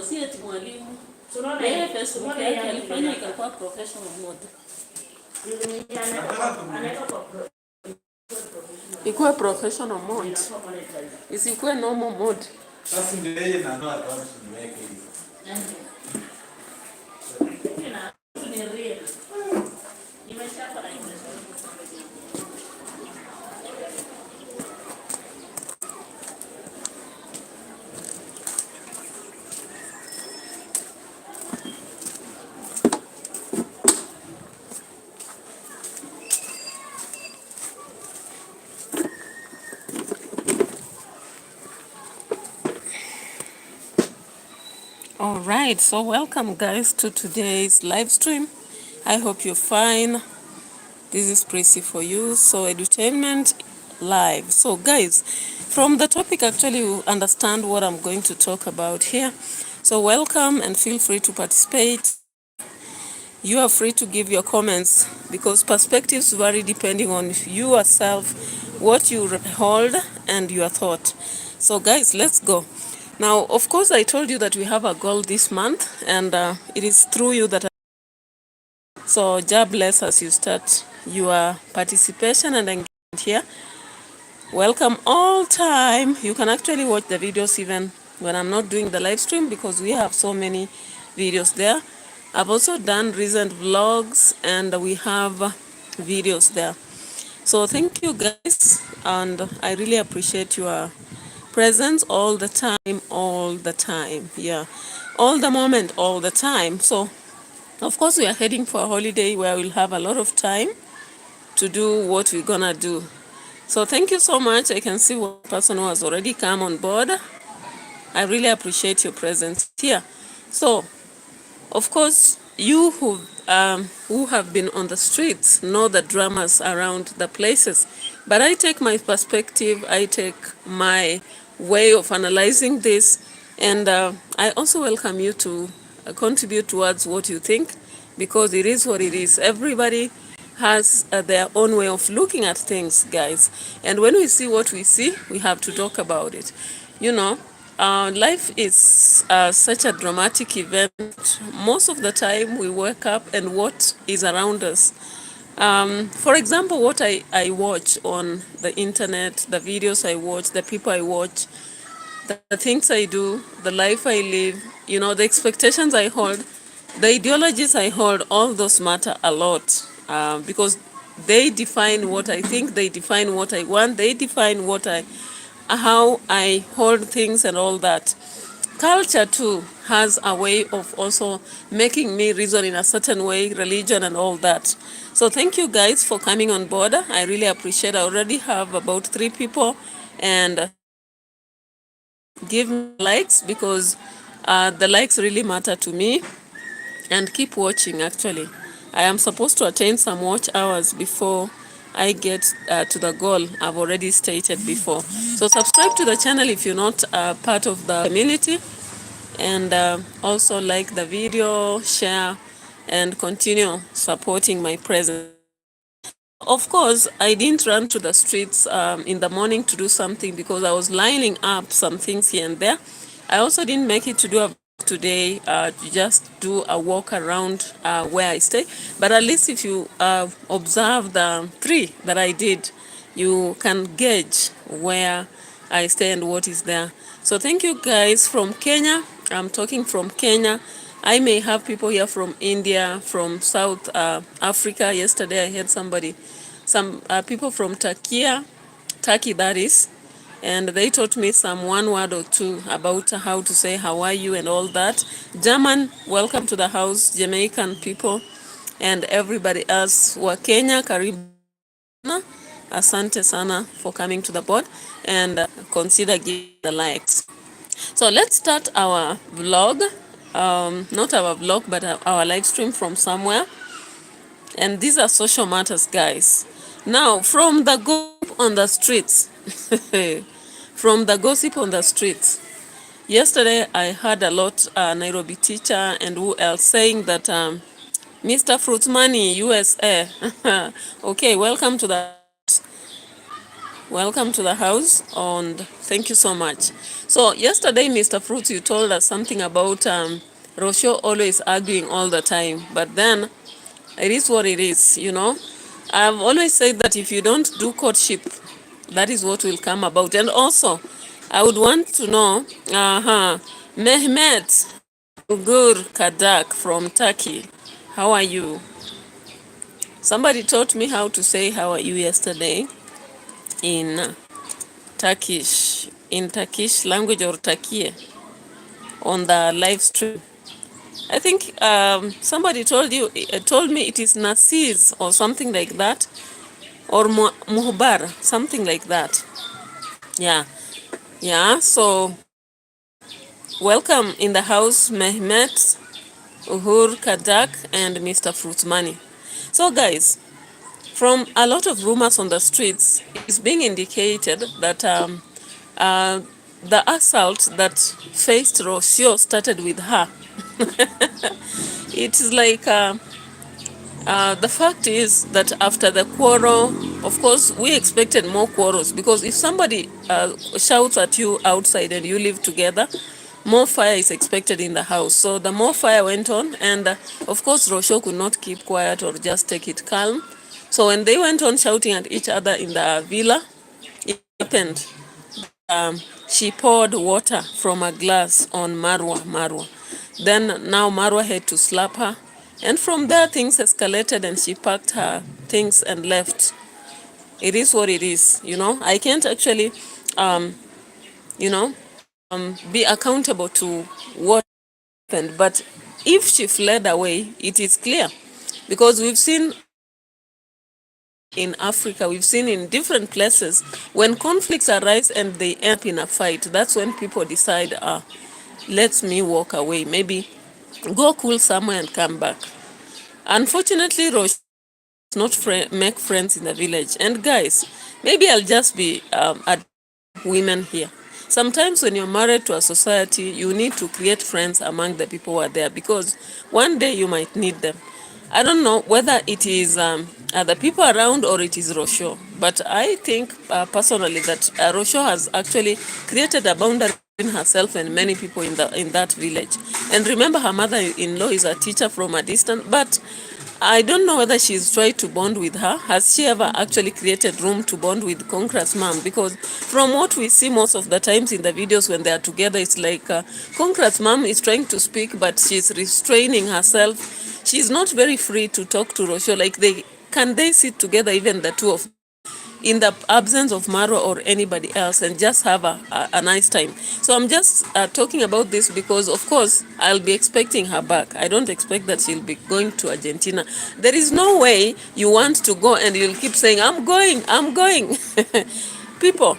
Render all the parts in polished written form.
si eti mwalimu. Yeye Facebook yake alifanya ikakuwa professional mode. Ikuwe professional mode. Isikuwe normal mode. Sasa ndio yeye na ndoa account niweke hivi. All right, so welcome guys to today's live stream. I hope you're fine. This is Prissy for you. So edutainment live. So guys, from the topic actually you understand what I'm going to talk about here. So welcome and feel free to participate. You are free to give your comments because perspectives vary depending on you yourself, what you hold and your thought. So guys, let's go. Now, of course, I told you that we have a goal this month, and it is through you that so God bless as you start your participation and engagement here. Welcome all time. You can actually watch the videos even when I'm not doing the live stream because we have so many videos there. I've also done recent vlogs and we have videos there. So thank you guys, and I really appreciate your presence all the time, yeah, all the moment, all the time. So of course we are heading for a holiday where we'll have a lot of time to do what we're gonna do. So thank you so much. I can see one person who has already come on board. I really appreciate your presence here. So of course you who have been on the streets know the dramas around the places, but I take my perspective, I take my way of analyzing this, and I also welcome you to contribute towards what you think, because it is what it is. Everybody has their own way of looking at things, guys, and when we see what we see, we have to talk about it. You know, life is such a dramatic event. Most of the time we wake up and what is around us. For example, what I watch on the internet, the videos I watch, the people I watch, the things I do, the life I live, you know, the expectations I hold, the ideologies I hold, all those matter a lot because they define what I think, they define what I want, they define how I hold things and all that. Culture too has a way of also making me reason in a certain way, religion and all that. So thank you guys for coming on board. I really appreciate. I already have about 3 people, and give me likes because the likes really matter to me, and keep watching. Actually, I am supposed to attain some watch hours before I get to the goal I've already stated before. So subscribe to the channel if you're not part of the community, and also like the video, share, and continue supporting my presence. Of course, I didn't run to the streets in the morning to do something because I was lining up some things here and there. I also didn't make it to do a today to just do a walk around where I stay. But at least if you observe the 3 that I did, you can gauge where I stay and what is there. So thank you guys from Kenya. I'm talking from Kenya. I may have people here from India, from South Africa. Yesterday I had some people from Turkey that is, and they taught me some 1 word or 2 about how to say how are you and all that. German, welcome to the house. Jamaican people and everybody else wa Kenya, karibu. Asante sana for coming to the board, and consider giving the likes. So let's start our vlog. Not our vlog, but our live stream from somewhere. And these are social matters, guys. Now, from the gossip on the streets, from the gossip on the streets, yesterday I heard a lot Nairobi teacher and who else saying that Mr. Fruit Money, USA. Okay, welcome to the Welcome to the house, and thank you so much. So yesterday, Mr. Fruits, you told us something about ROCIO always arguing all the time, but then it is what it is, you know. I've always said that if you don't do courtship, that is what will come about. And also, I would want to know, Mehmet Ugur Kadak from Turkey, how are you? Somebody taught me how to say how are you yesterday in Turkish language or Turkey on the live stream. I think somebody told me it is Nasiz or something like that, or Muhbar, something like that. Yeah, yeah. So welcome in the house, Mehmet, Uhur Kadak, and Mr. Fruitmani. So guys, from a lot of rumors on the streets, it's being indicated that uh, the assault that faced ROCIO started with her. It is like the fact is that after the quarrel, of course, we expected more quarrels, because if somebody shouts at you outside and you live together, more fire is expected in the house. So the more fire went on, and of course, ROCIO could not keep quiet or just take it calm. So when they went on shouting at each other in the villa, it happened. She poured water from a glass on Marwa. Then now Marwa had to slap her. And from there things escalated and she packed her things and left. It is what it is, you know. I can't actually, you know, be accountable to what happened. But if she fled away, it is clear. Because we've seen in Africa, we've seen in different places, when conflicts arise and they end up in a fight, that's when people decide, let me walk away, maybe go cool somewhere and come back. Unfortunately, Roche does not make friends in the village. And guys, maybe I'll just be women here. Sometimes when you're married to a society, you need to create friends among the people who are there, because one day you might need them. I don't know whether it is the people around or it is ROCIO, but I think personally that ROCIO has actually created a boundary between herself and many people in that village. And remember, her mother-in-law is a teacher from a distance, but I don't know whether she's tried to bond with her. Has she ever actually created room to bond with Conqueror's mom? Because from what we see most of the times in the videos when they are together, it's like Conqueror's mom is trying to speak, but she's restraining herself. She's not very free to talk to ROCIO. Like, can they sit together, even the two of them, in the absence of Marwa or anybody else, and just have a nice time. So I'm just talking about this because, of course, I'll be expecting her back. I don't expect that she'll be going to Argentina. There is no way you want to go and you'll keep saying, I'm going, I'm going. People,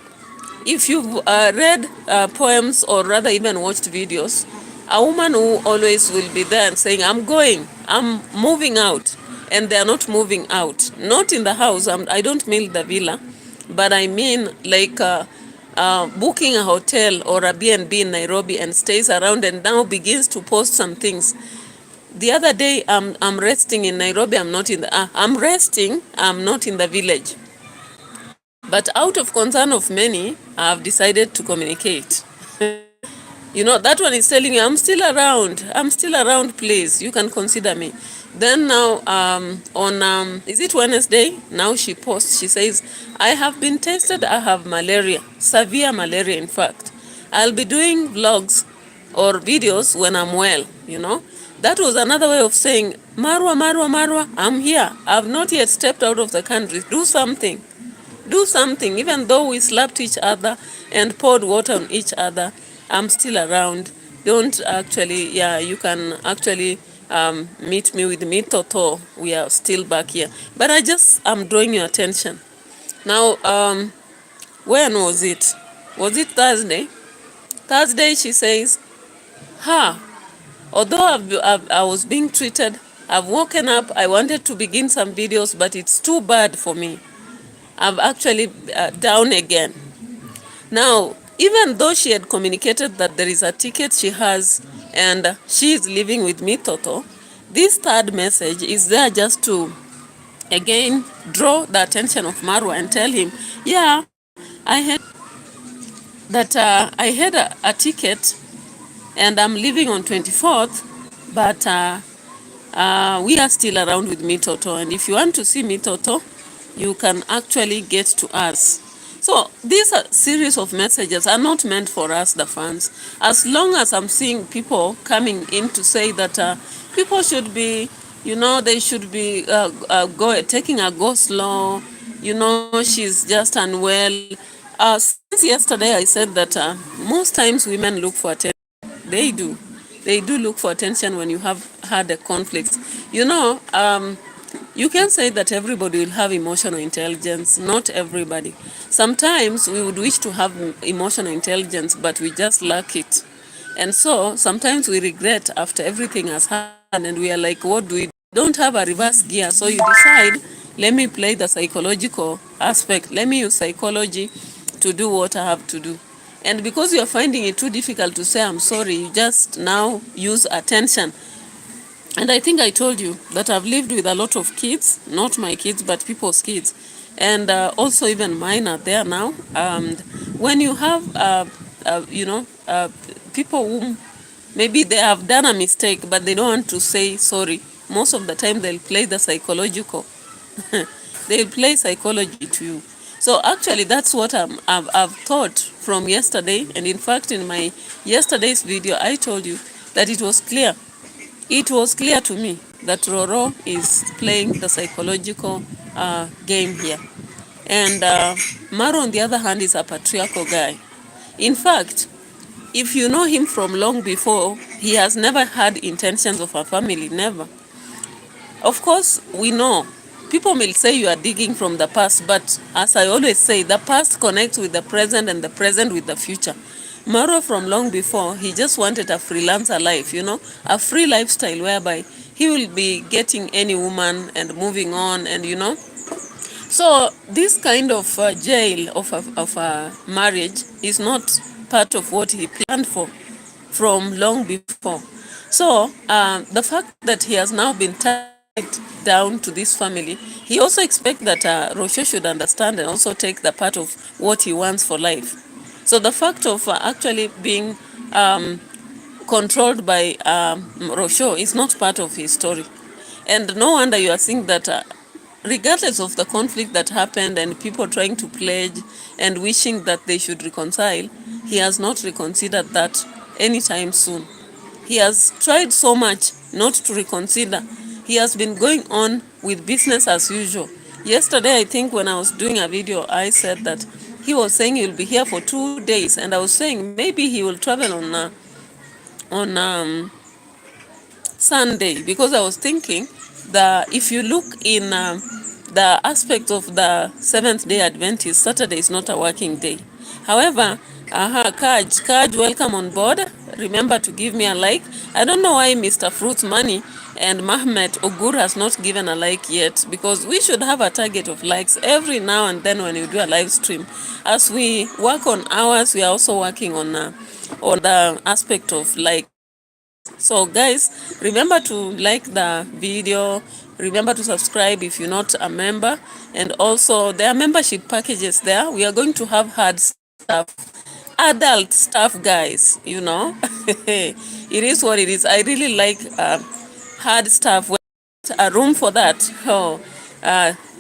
if you've read poems or rather even watched videos, a woman who always will be there and saying, I'm going, I'm moving out, and they're not moving out. Not in the house, I don't mean the villa, but I mean like booking a hotel or a B&B in Nairobi and stays around and now begins to post some things. The other day, I'm resting in Nairobi, I'm resting, I'm not in the village. But out of concern of many, I've decided to communicate. You know, that one is telling you, I'm still around, please, you can consider me. Then now, is it Wednesday? Now she posts, she says, I have been tested, I have malaria, severe malaria in fact. I'll be doing vlogs or videos when I'm well, you know. That was another way of saying, Marwa, I'm here. I've not yet stepped out of the country. Do something. Do something. Even though we slapped each other and poured water on each other, I'm still around. Don't actually, yeah, you can actually meet me with me, Toto. We are still back here. But I'm drawing your attention. Now, when was it? Was it Thursday? Thursday, she says, although I was being treated, I've woken up, I wanted to begin some videos, but it's too bad for me. I'm actually down again. Now, even though she had communicated that there is a ticket she has and she is living with me, Toto, this third message is there just to, again, draw the attention of Marwa and tell him, yeah, I had that I had a ticket and I'm leaving on 24th, but we are still around with Mitoto, and if you want to see Mitoto, you can actually get to us. So these series of messages are not meant for us, the fans. As long as I'm seeing people coming in to say that people should be, they should be taking a go slow, she's just unwell. Since yesterday I said that most times women look for attention. They do. They do look for attention when you have had a conflict. You can say that everybody will have emotional intelligence. Not everybody. Sometimes we would wish to have emotional intelligence, but we just lack it. And so sometimes we regret after everything has happened and we are like, what do we do? Don't have a reverse gear. So you decide, let me play the psychological aspect. Let me use psychology to do what I have to do. And because you are finding it too difficult to say I'm sorry, you just now use attention. And I think I told you that I've lived with a lot of kids, not my kids, but people's kids. And also even mine are there now. And when you have, people whom maybe they have done a mistake, but they don't want to say sorry, most of the time they'll play the psychological. They'll play psychology to you. So actually that's what I've thought from yesterday. And in fact, in my yesterday's video, I told you that it was clear. It was clear to me that Roro is playing the psychological game here. And Maro, on the other hand, is a patriarchal guy. In fact, if you know him from long before, he has never had intentions of a family, never. Of course, we know. People may say you are digging from the past, but as I always say, the past connects with the present and the present with the future. Maro from long before, he just wanted a freelancer life, a free lifestyle whereby he will be getting any woman and moving on and. So this kind of jail of a marriage is not part of what he planned for from long before. So the fact that he has now been tied down to this family, he also expects that ROCIO should understand and also take the part of what he wants for life. So the fact of actually being controlled by ROCIO is not part of his story. And no wonder you are seeing that regardless of the conflict that happened and people trying to pledge and wishing that they should reconcile, he has not reconsidered that anytime soon. He has tried so much not to reconsider. He has been going on with business as usual. Yesterday, I think when I was doing a video, I said that he was saying he'll be here for 2 days, and I was saying maybe he will travel on Sunday, because I was thinking that if you look in the aspect of the Seventh-day Adventist, Saturday is not a working day. However, Kaj, welcome on board. Remember to give me a like. I don't know why Mr. Fruits Money and Mahmet Ogur has not given a like yet, because we should have a target of likes every now and then when you do a live stream. As we work on ours, we are also working on the aspect of like. So guys, remember to like the video, remember to subscribe if you're not a member, and also there are membership packages there. We are going to have hard stuff, adult stuff, guys, it is what it is. I really like hard stuff. A room for that. Oh,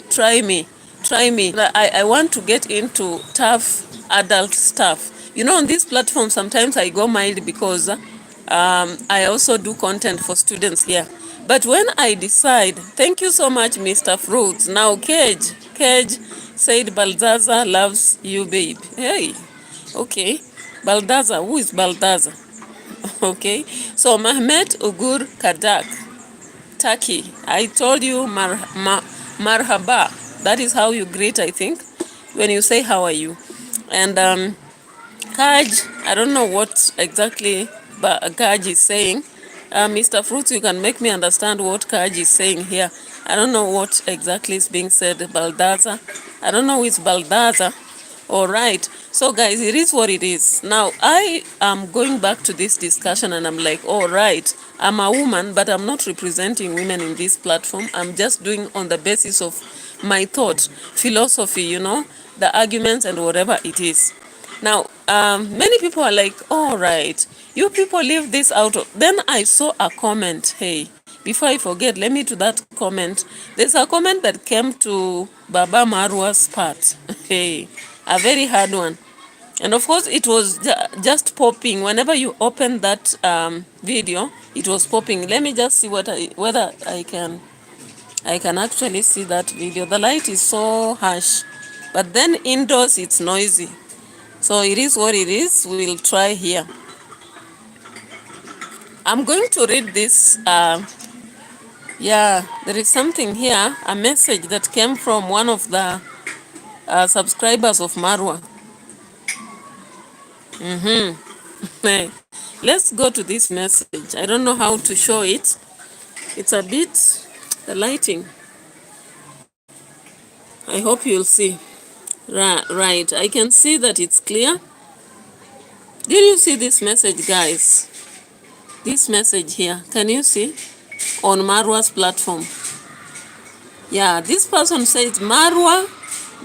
try me. I want to get into tough adult stuff. On this platform, sometimes I go mild because I also do content for students here. But when I decide, thank you so much, Mr. Fruits. Now, Cage said Baldaza loves you, babe. Hey, okay. Baldaza, who is Baldaza? Okay, so Mehmet Ugur Kadak, Turkey. I told you marhaba. That is how you greet, I think, when you say how are you. And Kaj, I don't know what exactly Kaj is saying. Mr. Fruits, you can make me understand what Kaj is saying here. I don't know what exactly is being said. Baldaza. I don't know who is Baldaza. All right. So, guys, it is what it is. Now, I am going back to this discussion and I'm like, all right, I'm a woman, but I'm not representing women in this platform. I'm just doing on the basis of my thought, philosophy, you know, the arguments and whatever it is. Now, many people are like, all right, you people leave this out. Then I saw a comment. Hey, before I forget, let me to that comment. There's a comment that came to Baba Marwa's part. Hey, a very hard one. And of course, it was just popping. Whenever you open that video, it was popping. Let me just see whether I can actually see that video. The light is so harsh, but then indoors it's noisy. So it is what it is. We'll try here. I'm going to read this. Yeah, there is something here, a message that came from one of the subscribers of Marwa. Hey, let's go to this message. I don't know how to show it. It's a bit, the lighting. I hope you'll see. Right, I can see that it's clear. Did you see this message, guys? This message here, can you see? On Marwa's platform. Yeah, this person says Marwa,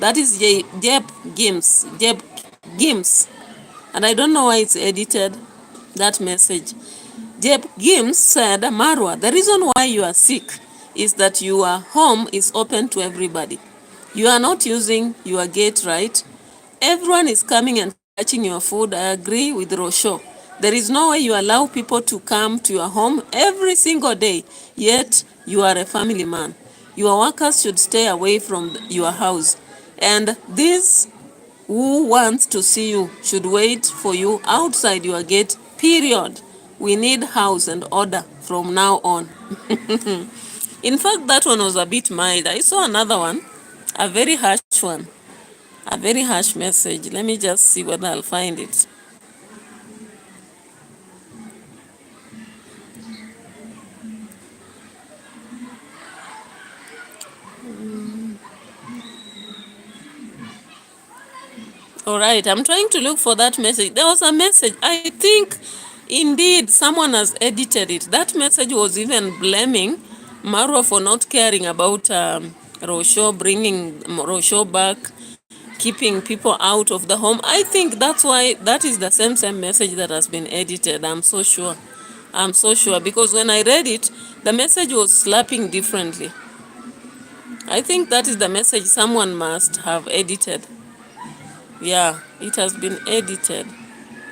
that is Jeb Gims. And I don't know why it's edited, that message. Jeb Gims said, Marwa, the reason why you are sick is that your home is open to everybody. You are not using your gate right. Everyone is coming and touching your food. I agree with ROCIO. There is no way you allow people to come to your home every single day, yet you are a family man. Your workers should stay away from your house. And these who wants to see you should wait for you outside your gate, period. We need house and order from now on. In fact, that one was a bit mild. I saw another one, a very harsh one, a very harsh message. Let me just see whether I'll find it. All right, I'm trying to look for that message. There was a message. I think, indeed, someone has edited it. That message was even blaming Marwa for not caring about ROCIO, bringing ROCIO back, keeping people out of the home. I think that's why that is the same message that has been edited. I'm so sure. I'm so sure, because when I read it, the message was slapping differently. I think that is the message someone must have edited. Yeah, it has been edited.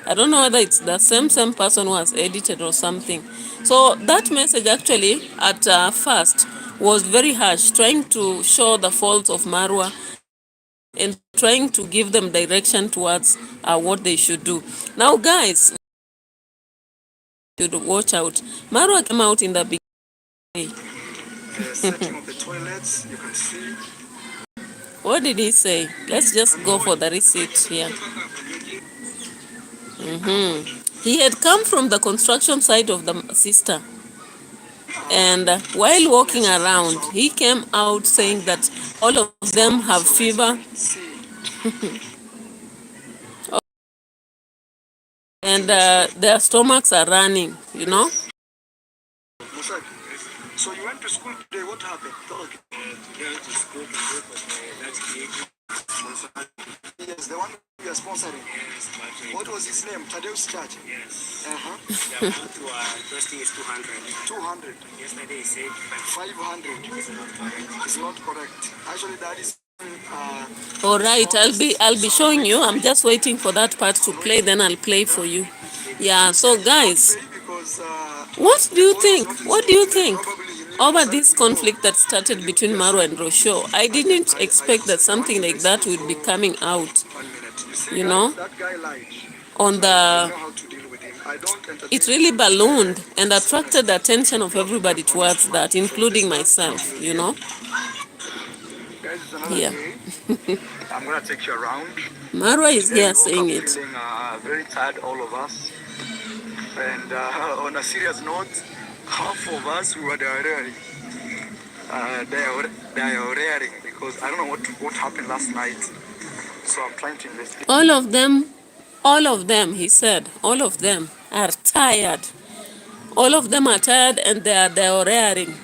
I don't know whether it's the same person who has edited or something. So that message actually at first was very harsh, trying to show the faults of Marwa and trying to give them direction towards what they should do. Now, guys, you should watch out. Marwa came out in the beginning. Setting of the toilets, you can see. What did he say? Let's just go for the receipt here. He had come from the construction site of the sister. And while walking around, he came out saying that all of them have fever. And their stomachs are running, you know. So you went to school today, what happened? Yeah, to school today, but yes, the one you are sponsoring. Yes, but what was his name? Tadeu's Church? Yes. The amount to investing is 200. 200. Yesterday he said 500. It's not correct. Actually, that is. All right, I'll be showing you. I'm just waiting for that part to play, then I'll play for you. Yeah, so guys, what do you think? What do you think over this conflict that started between Marwa and ROCIO? I didn't expect that something like that would be coming out, you know, on the... It really ballooned and attracted the attention of everybody towards that, including myself, you know. Yeah. I'm going to take you around. Marwa is here saying it. Very tired, all of us. And on a serious note, half of us were diarrheaing. Diarrheaing because I don't know what happened last night. So I'm trying to investigate. All of them, he said, all of them are tired. All of them are tired and they are diarrheaing.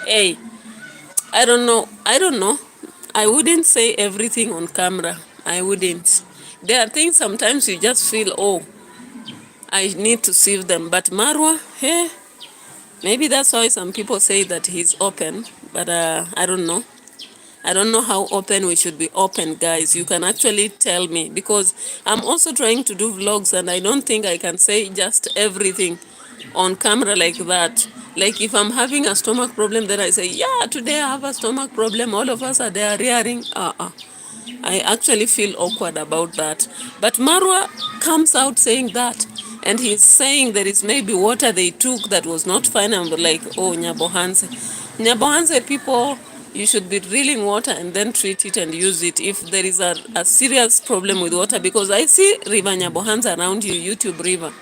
Hey, I don't know. I don't know. I wouldn't say everything on camera. I wouldn't. There are things sometimes you just feel, oh, I need to save them. But Marwa, hey, maybe that's why some people say that he's open. But I don't know. I don't know how open we should be open, guys. You can actually tell me, because I'm also trying to do vlogs and I don't think I can say just everything on camera like that. Like if I'm having a stomach problem, then I say, yeah, today I have a stomach problem. All of us are there rearing. I actually feel awkward about that. But Marwa comes out saying that, and he's saying there is maybe water they took that was not fine. I'm like, oh, Nyabohanse. Nyabohanse people, you should be drilling water and then treat it and use it if there is a serious problem with water, because I see River Nyabohanse around you, YouTube River.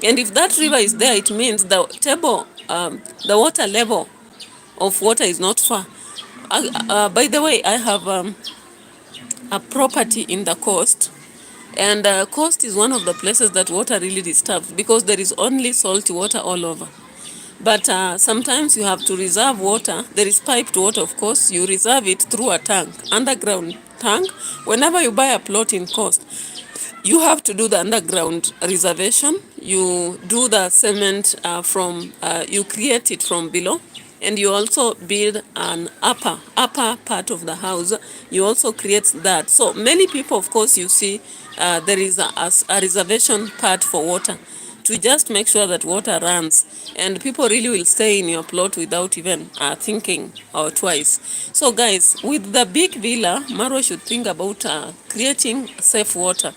And if that river is there, it means the the water level of water is not far. By the way, I have a property in the coast, and coast is one of the places that water really disturbs because there is only salty water all over. But sometimes you have to reserve water. There is piped water, of course. You reserve it through a tank, underground tank. Whenever you buy a plot in coast, you have to do the underground reservation. You do the cement you create it from below, and you also build an upper part of the house. You also create that. So many people, of course, you see there is a reservation part for water to just make sure that water runs, and people really will stay in your plot without even thinking twice. So guys, with the big villa, Marwa should think about creating safe water,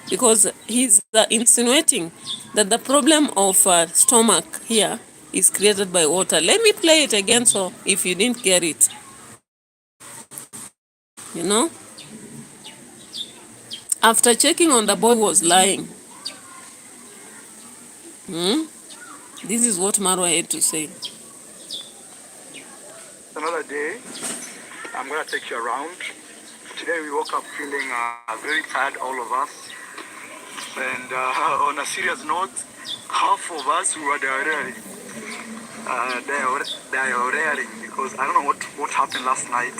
because he's insinuating that the problem of stomach here is created by water. Let me play it again, so if you didn't get it, you know. After checking on the boy was lying, this is what Marwa had to say. Another day, I'm going to take you around. Today we woke up feeling very tired, all of us. And on a serious note, half of us were diarrheaing. Diarrheaing because I don't know what happened last night.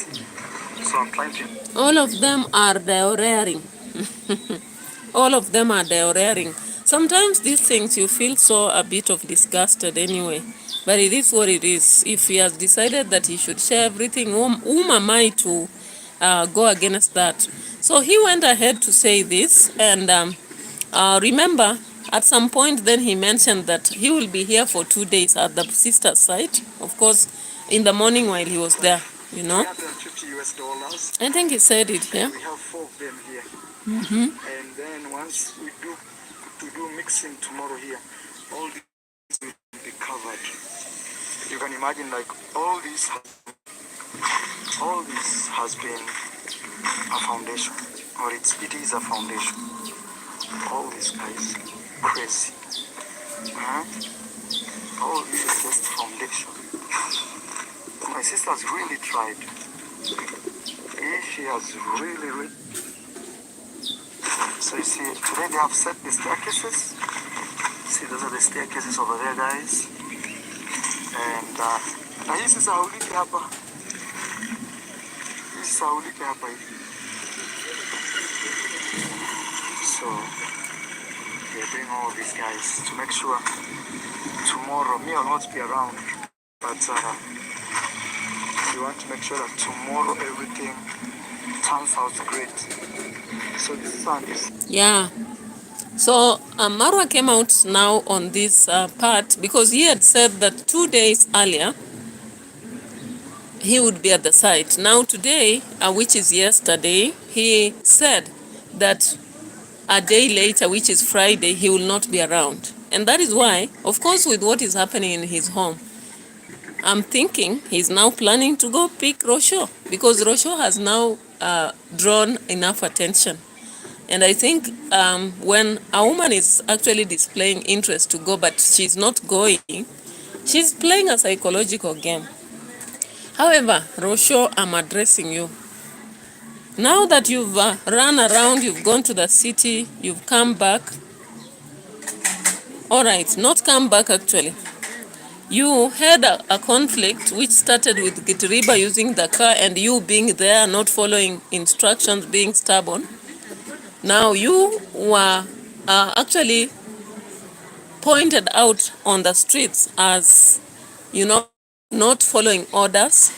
So I'm trying to... All of them are diarrheaing. All of them are diarrheaing. Sometimes these things you feel so a bit of disgusted anyway. But it is what it is. If he has decided that he should share everything, whom am I to go against that? So he went ahead to say this, and remember, at some point then he mentioned that he will be here for 2 days at the sister's site. Of course, in the morning while he was there, you know. $350. I think he said it here. We have 4 of them here. And then once we do mixing tomorrow here, all these will be covered. You can imagine, like, all this has been a foundation, or it is a foundation. All these guys, crazy. All this is just foundation. My sister has really tried. She has really. So you see, today they have set the staircases. See, those are the staircases over there, guys. And now this is how we hapa. This is how we hapa. So they're doing all these guys to make sure tomorrow, me will not be around, but we want to make sure that tomorrow everything turns out great. So this sun is... Yeah. So Marwa came out now on this part because he had said that 2 days earlier he would be at the site. Now today, which is yesterday, he said that a day later, which is Friday, he will not be around. And that is why, of course, with what is happening in his home, I'm thinking he's now planning to go pick ROCIO, because ROCIO has now drawn enough attention. And I think when a woman is actually displaying interest to go, but she's not going, she's playing a psychological game. However, ROCIO, I'm addressing you. Now that you've run around, you've gone to the city, you've come back. All right, not come back actually. You had a conflict which started with Gitiriba using the car and you being there, not following instructions, being stubborn. Now you were actually pointed out on the streets as, not following orders.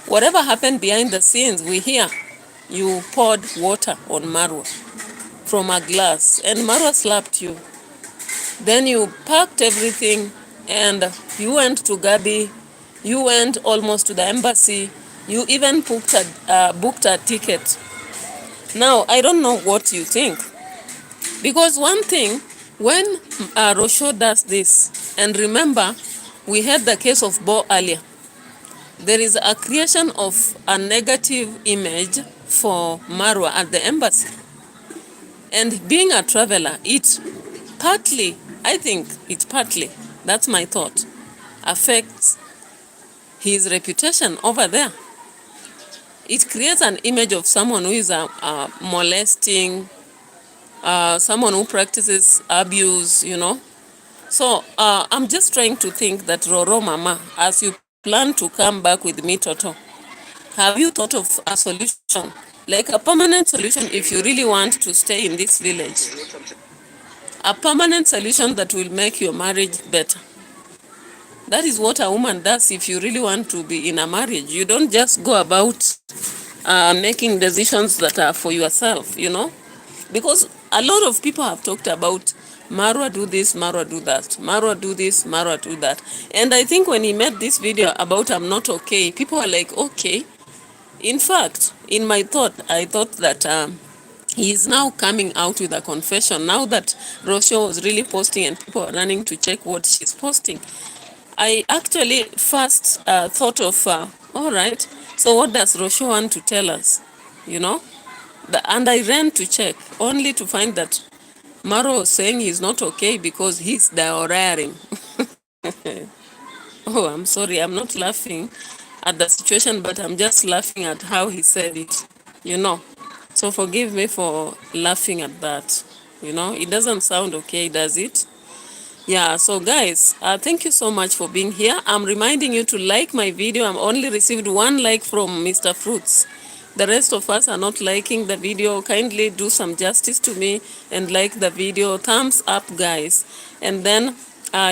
Whatever happened behind the scenes, we hear you poured water on Marwa from a glass and Marwa slapped you. Then you packed everything and you went to Gabi. You went almost to the embassy. You even booked a ticket. Now, I don't know what you think. Because one thing, when ROCIO does this, and remember, we had the case of Bo earlier, there is a creation of a negative image for Marwa at the embassy. And being a traveler, it partly, I think it partly, that's my thought, affects his reputation over there. It creates an image of someone who is molesting, someone who practices abuse, So I'm just trying to think that Roro Mama, as you plan to come back with me, Toto, have you thought of a solution, like a permanent solution if you really want to stay in this village? A permanent solution that will make your marriage better. That is what a woman does if you really want to be in a marriage. You don't just go about making decisions that are for yourself, Because a lot of people have talked about Marwa do this, Marwa do that, Marwa do this, Marwa do that. And I think when he made this video about I'm not okay, people are like, okay. In fact, in my thought, I thought that he is now coming out with a confession. Now that ROCIO was really posting and people are running to check what she's posting, I actually first thought of, all right, so what does ROCIO want to tell us, And I ran to check, only to find that Maro was saying he's not okay because he's diarrheaing. Oh, I'm sorry, I'm not laughing at the situation, but I'm just laughing at how he said it, So forgive me for laughing at that, It doesn't sound okay, does it? Yeah, so guys, thank you so much for being here. I'm reminding you to like my video. I've only received 1 like from Mr. Fruits. The rest of us are not liking the video. Kindly do some justice to me and like the video. Thumbs up, guys. And then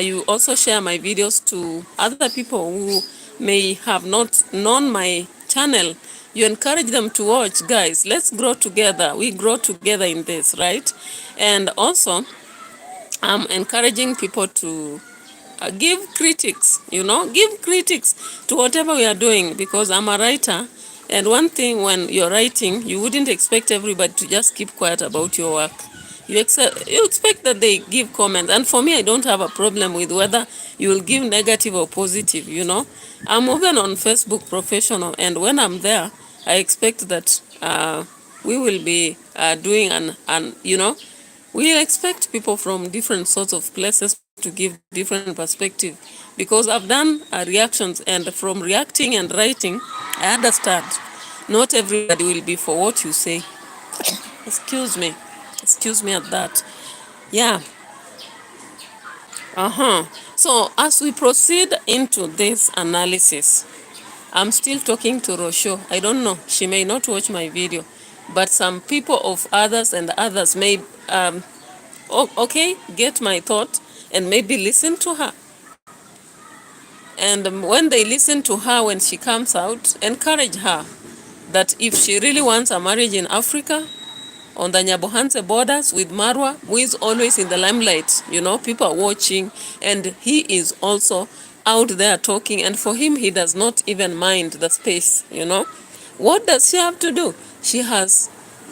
you also share my videos to other people who may have not known my channel. You encourage them to watch, guys. Let's grow together. We grow together in this, right? And also, I'm encouraging people to give critics, give critics to whatever we are doing, because I'm a writer. And one thing, when you're writing, you wouldn't expect everybody to just keep quiet about your work. You expect that they give comments. And for me, I don't have a problem with whether you will give negative or positive, I'm even on Facebook professional, and when I'm there, I expect that we will be doing we expect people from different sorts of places to give different perspective, because I've done reactions, and from reacting and writing, I understand not everybody will be for what you say. Excuse me at that. Yeah. So as we proceed into this analysis, I'm still talking to ROCIO. I don't know, she may not watch my video, but some people of others and others may get my thought and maybe listen to her. And when they listen to her, when she comes out, encourage her that if she really wants a marriage in Africa, on the Nyabohanse borders with Marwa, who is always in the limelight, people are watching, and he is also out there talking, and for him, he does not even mind the space, What does she have to do? She has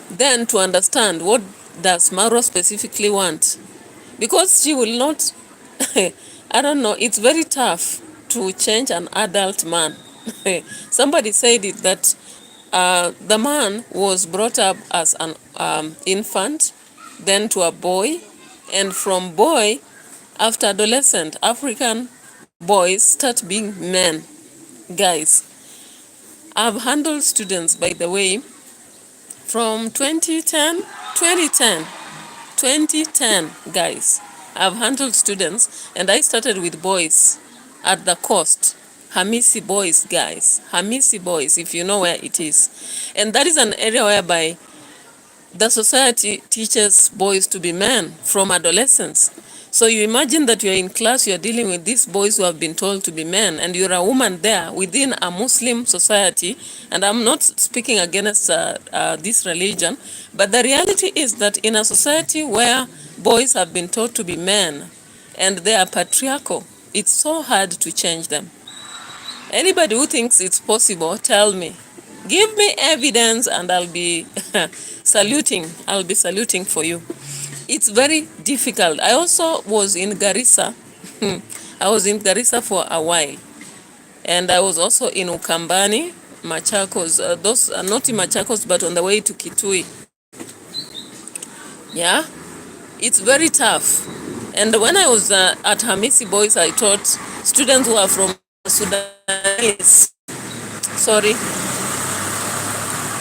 then to understand, what does Marwa specifically want? Because she will not, I don't know, it's very tough to change an adult man. Somebody said it, that the man was brought up as an infant, then to a boy, and from boy, after adolescent, African boys start being men. Guys, I've handled students, by the way, from 2010, guys. I've handled students, and I started with boys. at the coast. Hamisi Boys, guys. Hamisi Boys, if you know where it is. And that is an area whereby the society teaches boys to be men from adolescence. So you imagine that you're in class, you're dealing with these boys who have been told to be men, and you're a woman there within a Muslim society. And I'm not speaking against this religion, but the reality is that in a society where boys have been taught to be men and they are patriarchal, it's so hard to change them. Anybody who thinks it's possible, tell me. Give me evidence and I'll be saluting. I'll be saluting for you. It's very difficult. I also was in Garissa. I was in Garissa for a while. And I was also in Ukambani, Machakos. Those are not in Machakos, but on the way to Kitui. Yeah? It's very tough. And when I was at Hamisi Boys, I taught students who are from Sudanese. Sorry.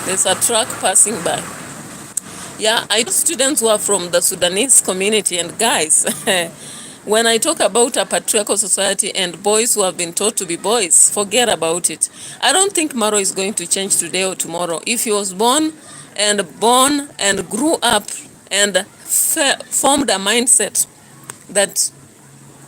There's a truck passing by. Yeah, I taught students who are from the Sudanese community. And guys, when I talk about a patriarchal society and boys who have been taught to be boys, forget about it. I don't think Maro is going to change today or tomorrow. If he was born and grew up and formed a mindset that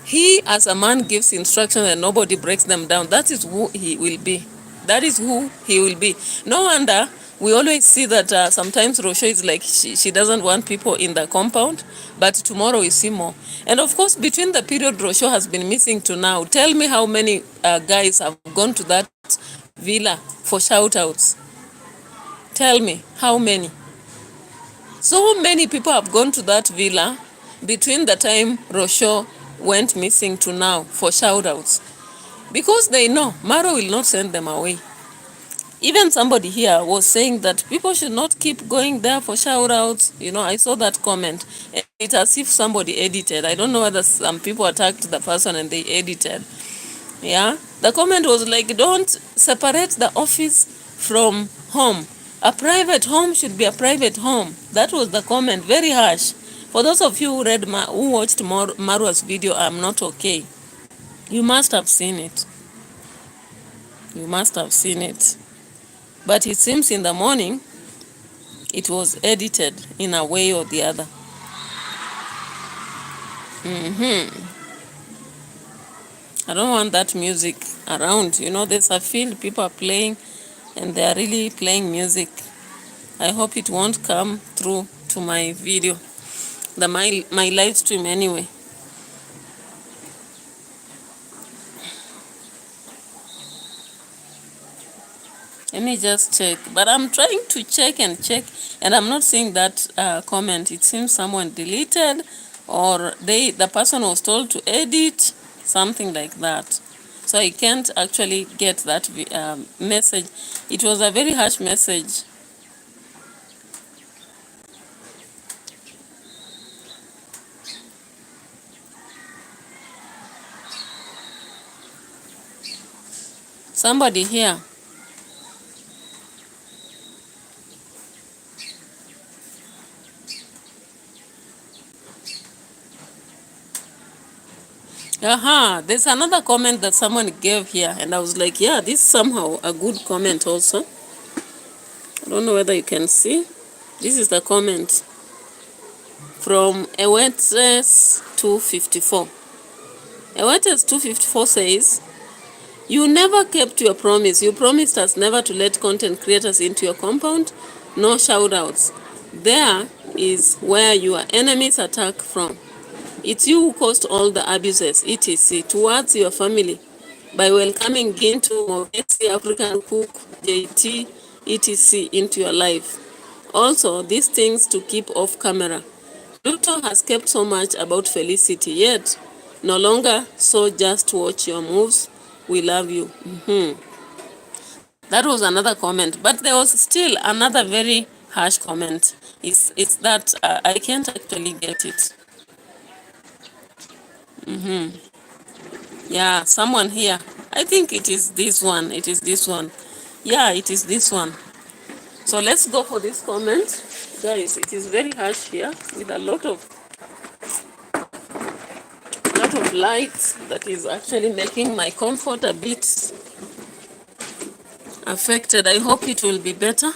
he as a man gives instructions and nobody breaks them down, that is who he will be. That is who he will be. No wonder we always see that sometimes ROCIO is like she doesn't want people in the compound, but tomorrow we see more. And of course, between the period ROCIO has been missing to now, tell me how many guys have gone to that villa for shout-outs. Tell me, how many? So many people have gone to that villa between the time ROCIO went missing to now for shout-outs. Because they know Maro will not send them away. Even somebody here was saying that people should not keep going there for shout-outs. You know, I saw that comment. It's as if somebody edited. I don't know whether some people attacked the person and they edited. Yeah? The comment was like, don't separate the office from home. A private home should be a private home. That was the comment, very harsh. For those of you who who watched Marwa's video, I'm not okay. You must have seen it. You must have seen it. But it seems in the morning, it was edited in a way or the other. I don't want that music around. You know, there's a field people are playing and they are really playing music. I hope it won't come through to my video, my live stream anyway. Let me just check. But I'm trying to check, and I'm not seeing that comment. It seems someone deleted, or the person was told to edit, something like that. So I can't actually get that message. It was a very harsh message. Somebody here. There's another comment that someone gave here, and I was like, yeah, this is somehow a good comment also. I don't know whether you can see. This is the comment from Ewetes 254. Ewetes 254 says, you never kept your promise. You promised us never to let content creators into your compound. No shout-outs. There is where your enemies attack from. It's you who caused all the abuses, etc., towards your family by welcoming Gintu, Mogesi, African Cook, JT, etc. into your life. Also, these things to keep off camera. Pluto has kept so much about Felicity, yet no longer, so just watch your moves. We love you. That was another comment, but there was still another very harsh comment. It's that I can't actually get it. Yeah, someone here. I think it is this one. It is this one. Yeah, it is this one. So let's go for this comment. Guys, it is very harsh here with a lot of lot of light that is actually making my comfort a bit affected. I hope it will be better.